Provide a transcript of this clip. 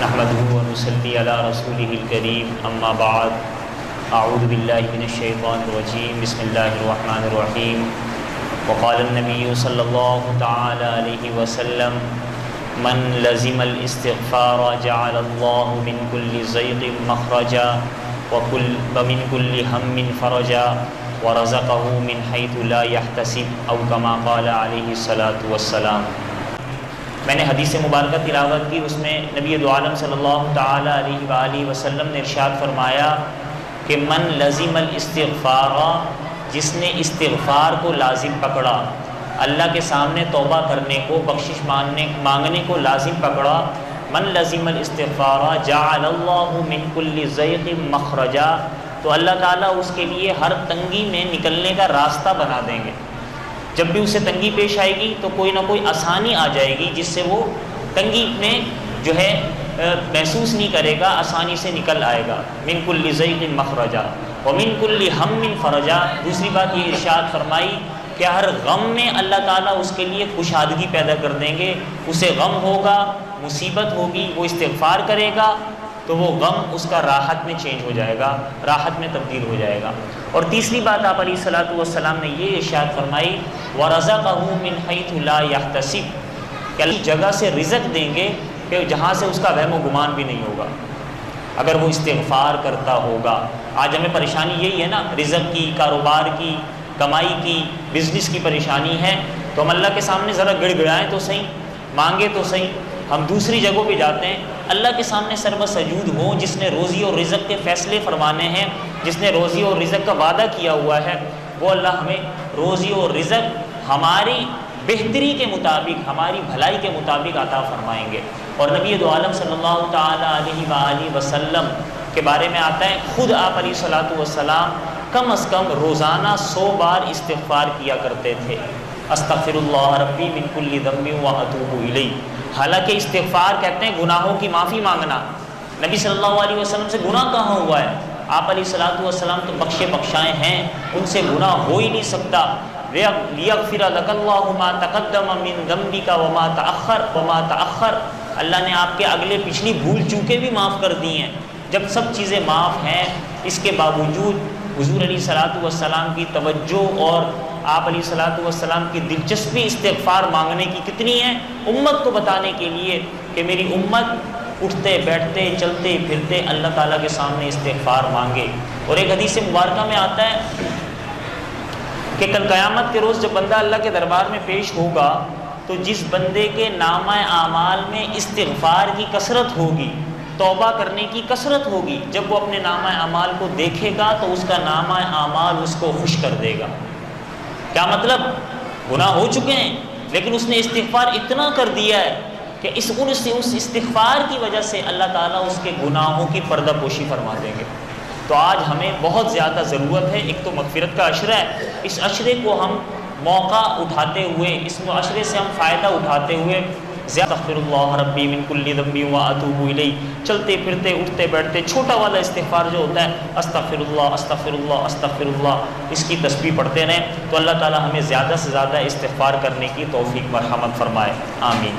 نحمده ونصلي على رسوله الكريم اما بعد اعوذ باللہ من الشیطان الرجیم بسم اللہ الرحمن الرحیم وقال النبی صلی اللہ تعالی علیہ وسلم من لزم الاستغفار جعل اللہ من كل ضیق مخرجا ومن كل ہم فرجا ورزقه من حیث لا يحتسب او كما قال علیہ الصلاۃ والسلام۔ میں نے حدیث مبارکہ تلاوت کی، اس میں نبی دو عالم صلی اللہ تعالی علیہ وآلہ وسلم نے ارشاد فرمایا کہ من لزم الاستغفار، جس نے استغفار کو لازم پکڑا، اللہ کے سامنے توبہ کرنے کو، بخشش مانگنے کو لازم پکڑا، من لزم الاستغفار جعل اللہ من کل ضیق مخرجا، تو اللہ تعالیٰ اس کے لیے ہر تنگی میں نکلنے کا راستہ بنا دیں گے۔ جب بھی اسے تنگی پیش آئے گی تو کوئی نہ کوئی آسانی آ جائے گی جس سے وہ تنگی میں جو ہے محسوس نہیں کرے گا، آسانی سے نکل آئے گا۔ من کل ضیق مخرجا ومن کل ہم فرجا۔ دوسری بات یہ ارشاد فرمائی کہ ہر غم میں اللہ تعالیٰ اس کے لیے کشادگی پیدا کر دیں گے۔ اسے غم ہوگا، مصیبت ہوگی، وہ استغفار کرے گا تو وہ غم اس کا راحت میں چینج ہو جائے گا، راحت میں تبدیل ہو جائے گا۔ اور تیسری بات آپ علیہ الصلوۃ والسلام نے یہ ارشاد فرمائی وَرَزَقَهُ مِنْ حَيْثُ لَا يَحْتَسِبُ، کہ اللہ جگہ سے رزق دیں گے کہ جہاں سے اس کا وہم و گمان بھی نہیں ہوگا، اگر وہ استغفار کرتا ہوگا۔ آج ہمیں پریشانی یہی ہے نا، رزق کی، کاروبار کی، کمائی کی، بزنس کی پریشانی ہے، تو ہم اللہ کے سامنے ذرا گڑ گڑائیں تو صحیح، مانگے تو صحیح۔ ہم دوسری جگہوں پہ جاتے ہیں، اللہ کے سامنے سرب سجود ہوں، جس نے روزی اور رزق کے فیصلے فرمانے ہیں، جس نے روزی اور رزق کا وعدہ کیا ہوا ہے، وہ اللہ ہمیں روزی اور رزق ہماری بہتری کے مطابق، ہماری بھلائی کے مطابق عطا فرمائیں گے۔ اور نبی دو عالم صلی اللہ تعالی علیہ وآلہ وسلم کے بارے میں آتا ہے، خود آپ علیہ الصلوۃ والسلام کم از کم روزانہ 100 بار استغفار کیا کرتے تھے۔ استغفر اللہ ربی من کل ذنب واتوب الیہ۔ حالانکہ استغفار کہتے ہیں گناہوں کی معافی مانگنا۔ نبی صلی اللہ علیہ وسلم سے گناہ کہاں ہوا ہے؟ آپ علیہ الصلوۃ والسلام تو بخشے بخشائے ہیں، ان سے گناہ ہو ہی نہیں سکتا۔ لیغفر لک اللہ ما تقدم من ذنبک وما تأخر، اللہ نے آپ کے اگلے پچھلی بھول چوکیں بھی معاف کر دی ہیں۔ جب سب چیزیں معاف ہیں، اس کے باوجود حضور علیہ الصلوۃ والسلام کی توجہ اور آپ علیہ الصلوۃ والسلام کی دلچسپی استغفار مانگنے کی کتنی ہے، امت کو بتانے کے لیے کہ میری امت اٹھتے بیٹھتے چلتے پھرتے اللہ تعالیٰ کے سامنے استغفار مانگے۔ اور ایک حدیث مبارکہ میں آتا ہے کہ کل قیامت کے روز جب بندہ اللہ کے دربار میں پیش ہوگا تو جس بندے کے نامہ اعمال میں استغفار کی کثرت ہوگی، توبہ کرنے کی کثرت ہوگی، جب وہ اپنے نامہ اعمال کو دیکھے گا تو اس کا نامہ اعمال اس کو خوش کر دے گا۔ کیا مطلب؟ گناہ ہو چکے ہیں لیکن اس نے استغفار اتنا کر دیا ہے کہ اس استغفار کی وجہ سے اللہ تعالیٰ اس کے گناہوں کی پردہ پوشی فرما دیں گے۔ تو آج ہمیں بہت زیادہ ضرورت ہے، ایک تو مغفرت کا عشرہ ہے، اس عشرے کو ہم موقع اٹھاتے ہوئے، اس عشرے سے ہم فائدہ اٹھاتے ہوئے استغفر اللہ ربی من کل ذنب واتوب الیہ، چلتے پھرتے اٹھتے بیٹھتے چھوٹا والا استغفار جو ہوتا ہے استغفر اللہ استغفر اللہ استغفر اللہ، اس کی تسبیح پڑھتے رہیں تو اللہ تعالی ہمیں زیادہ سے زیادہ استغفار کرنے کی توفیق مرحمت فرمائے، آمین۔